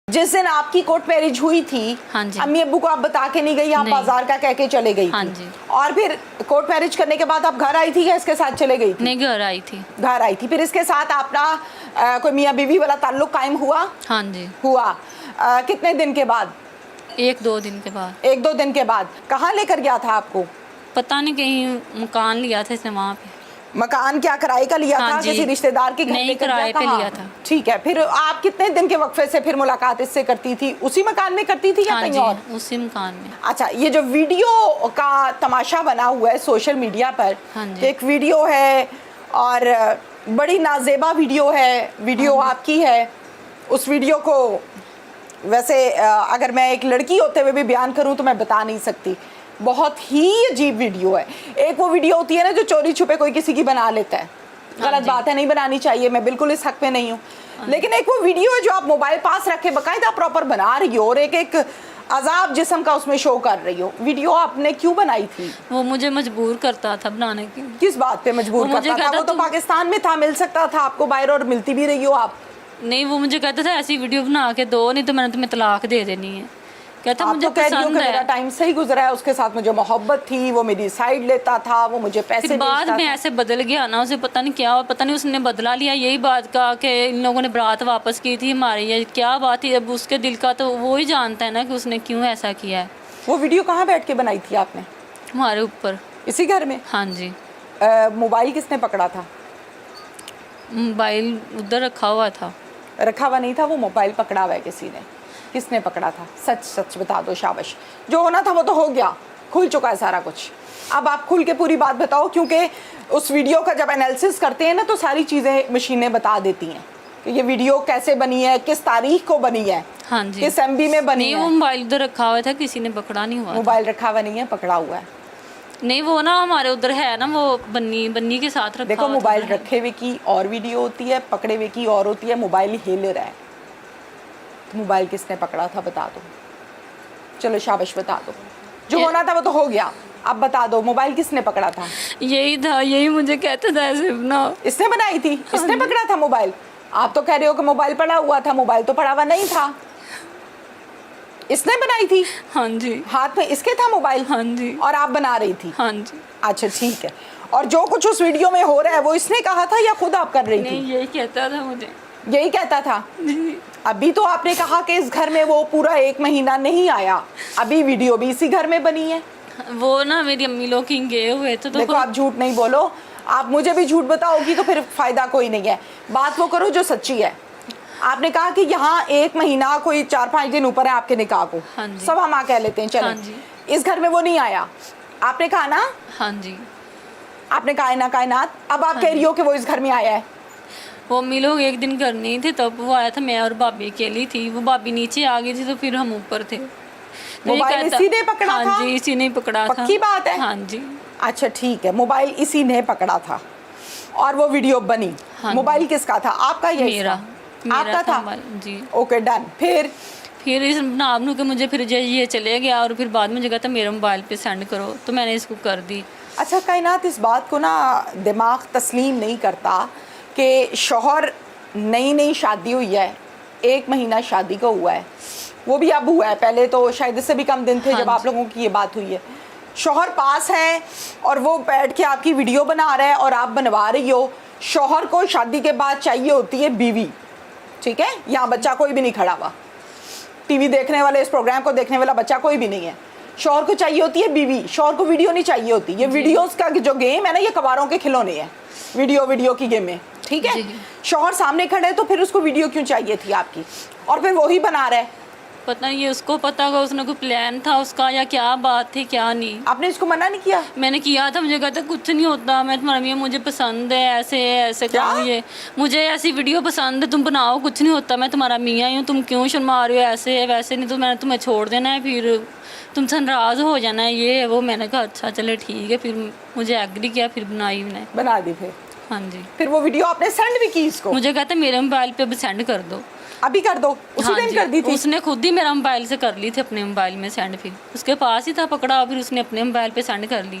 जिस दिन आपकी कोर्ट मैरिज हुई थी, हाँ जी। अम्मी अब्बू को आप बता के नहीं गई, आप बाजार का कह के चले गई हाँ थी। जी। और फिर कोर्ट मैरिज करने के बाद आप घर आई थी या इसके साथ चले गई थी? नहीं, घर आई थी। घर आई थी। फिर इसके साथ अपना कोई मियाँ बीवी वाला ताल्लुक कायम हुआ? हाँ जी। हुआ। कितने दिन के बाद? 1-2 दिन के बाद। 1-2 दिन के बाद। कहाँ लेकर गया था आपको? पता नहीं, कहीं मकान लिया था इसने वहाँ पे। मकान क्या किराए का लिया हाँ था? जी। किसी रिश्तेदार के घर नहीं, लेकर गया? किराए पे कहाँ? लिया था। ठीक है। फिर आप कितने दिन के वक्फे से फिर मुलाकात इससे करती थी? उसी मकान में करती थी या हाँ कहीं जी, और? उसी मकान में। अच्छा, ये जो वीडियो का तमाशा बना हुआ है सोशल मीडिया पर, हाँ जी। एक वीडियो है और बड़ी नाजेबा वीडियो है, वीडियो आपकी है। उस वीडियो को वैसे अगर मैं एक लड़की होते हुए भी बयान करूं तो मैं बता नहीं सकती। बहुत ही अजीब वीडियो है। एक वो वीडियो होती है ना जो चोरी छुपे कोई किसी की बना लेता है, गलत बात है, नहीं बनानी चाहिए, मैं बिल्कुल इस हक में नहीं हूँ। लेकिन एक वो वीडियो है जो आप मोबाइल पास रखे बाकायदा प्रॉपर बना रही हो और एक एक अजाब जिस्म का उसमें शो कर रही हो। वीडियो आपने क्यों बनाई थी? वो मुझे मजबूर करता था बनाने की। किस बात पे मजबूर करता था? वो तो पाकिस्तान में था, मिल सकता था आपको बाहर और मिलती भी रही हो आप। नहीं, वो मुझे कहता था ऐसी वीडियो बना के दो, नहीं तो मैंने तुम्हें तलाक दे देनी है। कहता आप मुझे तो कह रही हो कि पसंद मेरा है। टाइम सही गुजरा है, उसके साथ मुझे मोहब्बत थी, वो मेरी साइड लेता था, वो मुझे पैसे फिर बाद भेजता में था। ऐसे बदल गया ना, उसे पता नहीं क्या हुआ, पता नहीं उसने बदला लिया। यही बात का कि इन लोगों ने बारात वापस की थी हमारी, या क्या बात थी, अब उसके दिल का तो वो ही जानता है ना कि उसने क्यों ऐसा किया है। वो वीडियो कहाँ बैठ के बनाई थी आपने? हमारे ऊपर। इसी घर में? हाँ जी। मोबाइल किसने पकड़ा था? मोबाइल उधर रखा हुआ था। रखा हुआ नहीं था, वो मोबाइल पकड़ा हुआ है किसी ने। किसने पकड़ा था? सच सच बता दो, शाबाश। जो होना था वो तो हो गया, खुल चुका है सारा कुछ। अब आप खुल के पूरी बात बताओ, क्योंकि उस वीडियो का जब एनालिसिस करते हैं ना तो सारी चीज़ें मशीनें बता देती हैं कि ये वीडियो कैसे बनी है, किस तारीख को बनी है, हाँ जी। किस MB में बनी नहीं, है। वो मोबाइल उधर रखा हुआ था, किसी ने पकड़ा नहीं हुआ था। मोबाइल रखा हुआ नहीं है, पकड़ा हुआ है। नहीं, वो ना हमारे उधर है ना, वो बन्नी के साथ रखा देखो, हुआ था। मोबाइल रखे हुए की और वीडियो होती है, पकड़े हुए की और होती है। मोबाइल हिल रहा है तो मोबाइल किसने पकड़ा था बता दो। चलो शाबाश, बता दो। जो होना था वो तो हो गया, अब बता दो मोबाइल किसने पकड़ा था? यही था, यही मुझे कहता था ऐसे बनाओ। इसने बनाई थी, इसने पकड़ा था मोबाइल। आप तो कह रहे हो कि मोबाइल पड़ा हुआ था, मोबाइल तो पड़ा हुआ नहीं था, इसने बनाई थी। हाँ जी। हाथ में इसके था मोबाइल? हाँ जी। और आप बना रही थी? हाँ जी। अच्छा ठीक है। और जो कुछ उस वीडियो में हो रहा है वो इसने कहा था या खुद आप कर रही थी? नहीं, यही कहता था मुझे। यही कहता था। जी। अभी तो आपने कहा कि इस घर में वो पूरा 1 महीना नहीं आया, अभी वीडियो भी इसी घर में बनी है। वो ना मेरी अम्मी लोग कहीं गए हुए थे तो देखो, आप झूठ नहीं बोलो। आप मुझे भी झूठ बताओगी तो फिर फायदा कोई नहीं है। बात वो करो जो सच्ची है। आपने कहा कि यहाँ 1 महीना, कोई 4-5 दिन ऊपर है आपके निकाह को। हाँ जी। सब हम कह लेते हैं, चलो। हाँ जी। इस घर में वो नहीं आया, आपने कहा ना? हाँ जी। आपने कहा है ना कायनात। अब आप कह रही हो कि वो इस घर में आया है। वो अम्मी लोग एक दिन घर नहीं थे, तब वो आया था, मैं और भाभी अकेली थी। वो भाभी नीचे आ गई थी तो फिर हम ऊपर थे। मोबाइल इसी ने पकड़ा था? हाँ जी, इसी ने पकड़ा था। पक्की बात है? हाँ जी। अच्छा ठीक है, मोबाइल इसी ने पकड़ा था और वो वीडियो बनी। हाँ, मोबाइल किसका था? आपका या मेरा। इसका? आपका था? जी। Okay done. फिर इस नाम के मुझे फिर ये चले गया और फिर बाद में मुझे कहता मेरे मोबाइल पे सेंड करो, तो मैंने इसको कर दी। अच्छा कायनात, इस बात को ना दिमाग तस्लीम नहीं करता कि शौहर नई शादी हुई है, 1 महीना शादी को हुआ है, वो भी अब हुआ है, पहले तो शायद इससे भी कम दिन थे जब आप लोगों की ये बात हुई है। शौहर पास है और वो बैठ के आपकी वीडियो बना रहा है और आप बनवा रही हो। शौहर को शादी के बाद चाहिए होती है बीवी, ठीक है? यहाँ बच्चा कोई भी नहीं खड़ा हुआ, टीवी देखने वाले, इस प्रोग्राम को देखने वाला बच्चा कोई भी नहीं है। शौहर को चाहिए होती है बीवी, शौहर को वीडियो नहीं चाहिए होती। ये वीडियोस का जो गेम है ना, ये कबारों के खिलौने हैं, वीडियो की गेम है, ठीक है? शौहर सामने खड़े तो फिर उसको वीडियो क्यों चाहिए थी आपकी? और फिर वही बना रहा है। पता नहीं, ये उसको पता होगा, उसने कोई प्लान था उसका या क्या बात थी क्या नहीं। आपने इसको मना नहीं किया? मैंने किया था, मुझे कहता कुछ नहीं होता, मैं तुम्हारा मियाँ, मुझे पसंद है, ऐसे काम, ये मुझे ऐसी वीडियो पसंद है, तुम बनाओ, कुछ नहीं होता, मैं तुम्हारा मियाँ हूँ, तुम क्यों शर्मा रहे हो, ऐसे है वैसे नहीं तो मैंने तुम्हें छोड़ देना है, फिर तुमसे नाराज़ हो जाना है, ये है वो। मैंने कहा अच्छा चले ठीक है, फिर मुझे एग्री किया, फिर बनाई मैंने। बना दी फिर? हाँ जी। फिर वो वीडियो आपने सेंड भी की इसको? मुझे कहता मेरे मोबाइल पे अब सेंड कर दो। अभी कर दो? उसी हाँ दिन जी, कर दी थी? उसने खुद ही मेरा मोबाइल से कर ली थी, अपने मोबाइल में सेंड। फिर उसके पास ही था पकड़ा, फिर उसने अपने मोबाइल पे सेंड कर ली।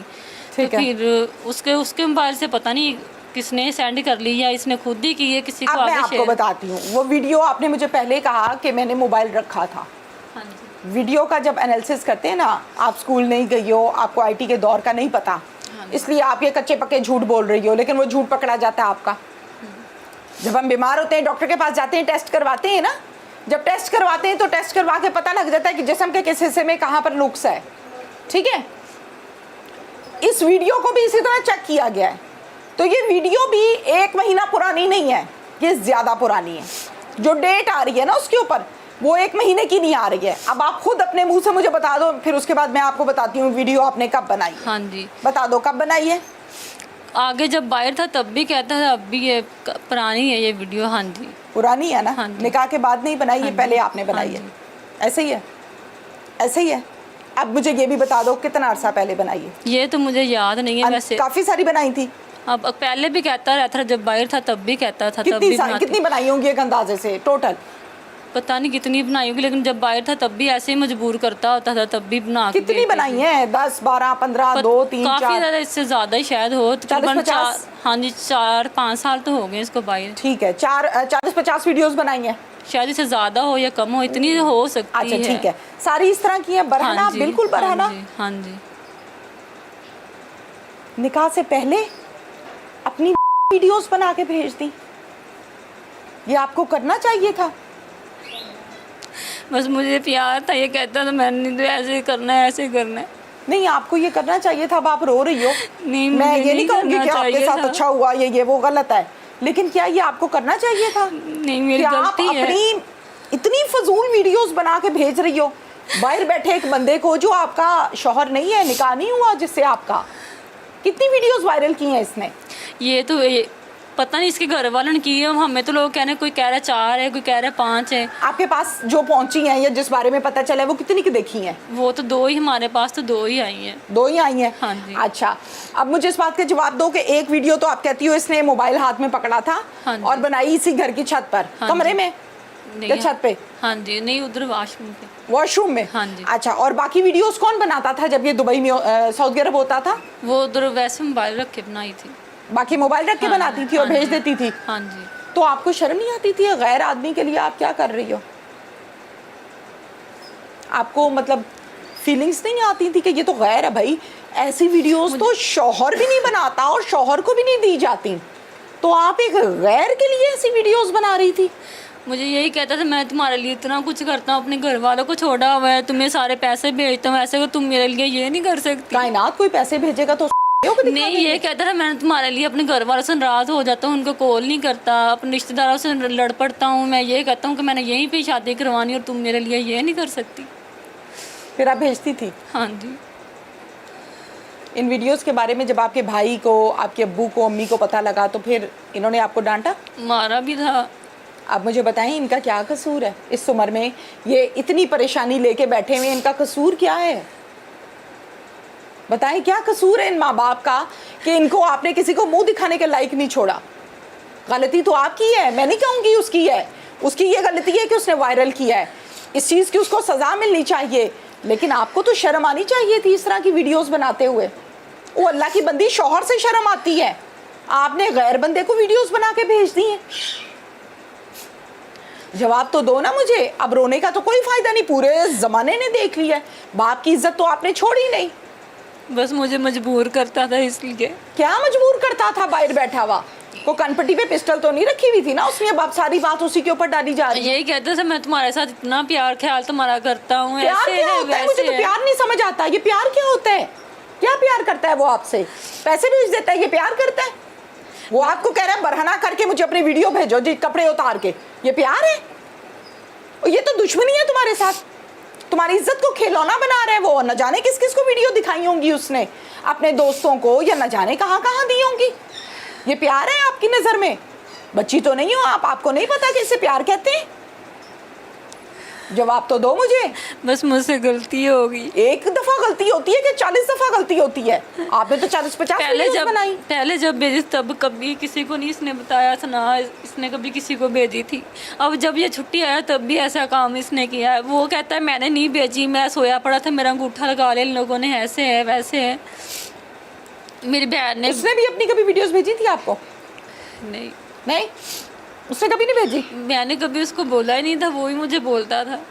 तो फिर उसके मोबाइल से पता नहीं किसने सेंड कर ली या इसने खुद ही की है, किसी को अब मैं आगे आपको शेयर। बताती हूँ, वो वीडियो आपने मुझे पहले कहा कि मैंने मोबाइल रखा था। हाँ जी। वीडियो का जब एनालिसिस करते हैं ना, आप स्कूल नहीं गई हो, आपको आईटी के दौर का नहीं पता, हाँ जी। इसलिए आप ये कच्चे पक्के झूठ बोल रही हो, लेकिन वो झूठ पकड़ा जाता है आपका। जब हम बीमार होते हैं, डॉक्टर के पास जाते हैं, टेस्ट करवाते हैं ना, जब टेस्ट करवाते हैं तो टेस्ट करवा के पता लग जाता है कि जिस्म के किस हिस्से में कहाँ पर नुक्स है। ठीक है, इस वीडियो को भी इसी तरह चेक किया गया है। तो ये वीडियो भी 1 महीना पुरानी नहीं है, ये ज़्यादा पुरानी है। जो डेट आ रही है ना उसके ऊपर, वो 1 महीने की नहीं आ रही है। अब आप खुद अपने मुंह से मुझे बता दो, फिर उसके बाद मैं आपको बताती हूँ वीडियो आपने कब बनाई है। हाँ जी। बता दो कब बनाई है। आगे जब बाहर था तब भी कहता था, अब भी ये पुरानी है ये वीडियो। हाँ जी। पुरानी है ना, हाँ जी। निकाह के बाद नहीं बनाई है, हाँ पहले जी। आपने बनाई हाँ है। जी। ऐसे ही है, ऐसे ही है। अब मुझे ये भी बता दो कितना अरसा पहले बनाई है। ये तो मुझे याद नहीं है वैसे। काफ़ी सारी बनाई थी। अब पहले भी कहता रहता था, जब बाहर था तब भी कहता था, तब भी बनाती। कितनी बनाई होंगी एक अंदाजे से टोटल? पता नहीं कितनी बनाई होगी, लेकिन जब बाहर था तब भी ऐसे ही मजबूर करता होता था, तब भी बना के कितनी देती बनाई थी। है? 10, 12, 15, 2, 3, काफी 4? ज्यादा, इससे ज्यादा ही शायद हो। तकरीबन 40-50? हाँ जी, 4-5 साल तो हो गए इसको बाहर। ठीक है, 40-50 वीडियोस बनाई हैं। शायद इससे ज्यादा हो या कम हो, इतनी हो सकती अच्छा है। ठीक है, सारी इस तरह की है बरहना? हाँ जी, बिल्कुल बरहना। हाँ जी, हाँ जी। निकाह से पहले अपनी वीडियोस बना के भेज दी। ये आपको करना चाहिए था। बस मुझे प्यार था, ये कहता था मैंने तो ऐसे करना है, ऐसे करना है। नहीं, आपको ये करना चाहिए था। अब आप रो रही हो, नहीं, मैं मुझे ये नहीं कहूँगी करना कि आपके चाहिए साथ था। अच्छा हुआ, ये वो गलत है, लेकिन क्या ये आपको करना चाहिए था? नहीं, मेरी कि आप गलती है। अपनी इतनी फजूल वीडियोस बना के भेज रही हो बाहर बैठे एक बंदे को, जो आपका शौहर नहीं है, निकाह नहीं हुआ जिससे आपका। कितनी वीडियोस वायरल की हैं इसने? ये तो पता नहीं इसके घर वालों ने की है। हमें तो लोग कह रहे हैं, कोई कह रहा है 4 है, कोई कह रहा है 5 है। आपके पास जो पहुंची हैं या जिस बारे में पता चला है, वो कितनी की देखी हैं? वो तो 2 ही, हमारे पास तो 2 ही आई हैं। 2 ही आई हैं? हाँ जी। अच्छा, अब मुझे इस बात का जवाब दो कि एक वीडियो तो आप कहती हो इसने मोबाइल हाथ में पकड़ा था, हाँ जी। और बनाई इसी घर की छत पर, हाँ कमरे जी। में नहीं, या छत पे? हाँ जी, नहीं उधर वॉशरूम पे। वॉशरूम में? हाँ जी। अच्छा, और बाकी वीडियोस कौन बनाता था जब ये दुबई में सऊदी अरब होता था? वो उधर वैसे मोबाइल रख के बनाई थी। बाकी मोबाइल रख के हाँ, बनाती थी और हाँ भेज जी। देती थी। हाँ जी। तो आपको शर्म नहीं आती थी? गैर आदमी के लिए आप क्या कर रही हो? आपको मतलब फीलिंग्स नहीं आती थी कि ये तो गैर है भाई? ऐसी वीडियोस तो शौहर भी नहीं बनाता और शौहर को भी नहीं दी जाती, तो आप एक गैर के लिए ऐसी वीडियोस बना रही थी? मुझे यही कहता था, मैं तुम्हारे लिए इतना कुछ करता हूँ, अपने घर वालों को छोड़ा हुआ है, तुम्हें सारे पैसे भेजता हूँ, ऐसे तुम मेरे लिए ये नहीं कर सकती। कायनात कोई पैसे भेजेगा तो को दिखा नहीं, देंगे। ये कहता था मैं तुम्हारे लिए अपने घर वालों से नाराज हो जाता हूँ, उनको कॉल नहीं करता, अपने रिश्तेदारों से लड़ पड़ता हूँ। मैं ये कहता हूँ कि मैंने यहीं पे शादी करवानी और तुम मेरे लिए ये नहीं कर सकती। फिर आप भेजती थी? हाँ जी। इन वीडियोस के बारे में जब आपके भाई को, आपके अब्बू को, अम्मी को पता लगा, तो फिर इन्होंने आपको डांटा? मारा भी था। आप मुझे बताएं, इनका क्या कसूर है? इस उम्र में ये इतनी परेशानी लेके बैठे हुए, इनका कसूर क्या है? बताएं, क्या कसूर है इन माँ बाप का कि इनको आपने किसी को मुंह दिखाने के लायक नहीं छोड़ा? गलती तो आपकी है, मैं नहीं कहूँगी उसकी है। उसकी ये गलती है कि उसने वायरल किया है, इस चीज़ की उसको सज़ा मिलनी चाहिए, लेकिन आपको तो शर्म आनी चाहिए थी इस तरह की वीडियोस बनाते हुए। वो अल्लाह की बंदी, शौहर से शर्म आती है, आपने गैर बंदे को वीडियोस बना के भेज दी हैं। जवाब तो दो ना मुझे। अब रोने का तो कोई फायदा नहीं, पूरे ज़माने ने देख लिया है। बाप की इज्जत तो आपने छोड़ी नहीं। बस मुझे मजबूर करता था इसलिए। क्या मजबूर करता था? बाहर बैठा हुआ को कनपट्टी पे पिस्टल तो नहीं रखी हुई थी ना उसने? अब सारी बात उसी के ऊपर डाली जा रही है। यही कहता था, मैं तुम्हारे साथ इतना प्यार ख्याल तुम्हारा करता हूँ, प्यार ऐसे क्या है होता है? मुझे वैसे तो प्यार नहीं समझ आता। ये प्यार क्या होता है? क्या प्यार करता है वो आपसे? पैसे भेज देता है, ये प्यार करता है? वो आपको कह रहा है बरहना करके मुझे अपनी वीडियो भेजो जी, कपड़े उतार के, ये प्यार है? और ये तो दुश्मनी है तुम्हारे साथ, तुम्हारी इज्जत को खिलौना बना रहे हैं वो। न जाने किस किस को वीडियो दिखाई होंगी उसने, अपने दोस्तों को, या न जाने कहाँ कहाँ दी होंगी। ये प्यार है आपकी नज़र में? बच्ची तो नहीं हो आप, आपको नहीं पता कि इसे प्यार कहते हैं? जवाब तो दो मुझे। बस मुझसे गलती हो गई। एक दफा गलती होती है कि 40 दफा गलती होती है? आपने तो 40-50 वीडियोस बनाई। पहले जब भेजी तब कभी किसी को नहीं इसने बताया था, ना इसने कभी किसी को भेजी थी। अब जब ये छुट्टी आया तब भी ऐसा काम इसने किया है। वो कहता है मैंने नहीं भेजी, मैं सोया पड़ा था, मेरा अंगूठा लगा लिया इन लोगों ने, ऐसे है वैसे है। मेरी बहन ने, उसने भी अपनी कभी वीडियोस भेजी थी आपको? नहीं नहीं, उसने कभी नहीं भेजी? मैंने कभी उसको बोला ही नहीं था, वो ही मुझे बोलता था।